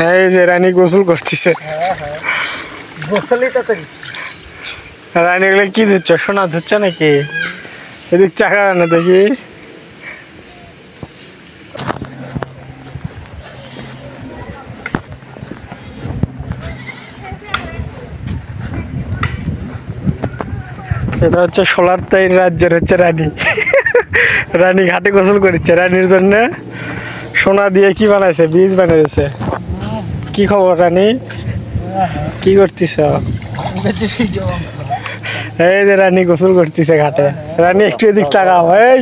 এই যে রানী গোসল করতেছে। রানী এগুলো কি ধুচ্ছ? সোনা ধুচ্ছ নাকি? এদিক চাকা না দেখি। এটা হচ্ছে সোলার তাই রাজ্যের হচ্ছে রানী। রানী ঘাটে গোসল করছে। রানীর জন্য সোনা দিয়ে কি বানাইছে? বীজ বানাইছে। কি খবর রানী? কি করতেছ? এই যে রানী গোসল করতেছে ঘাটে। রানী একটু এদিক তাকাও। এই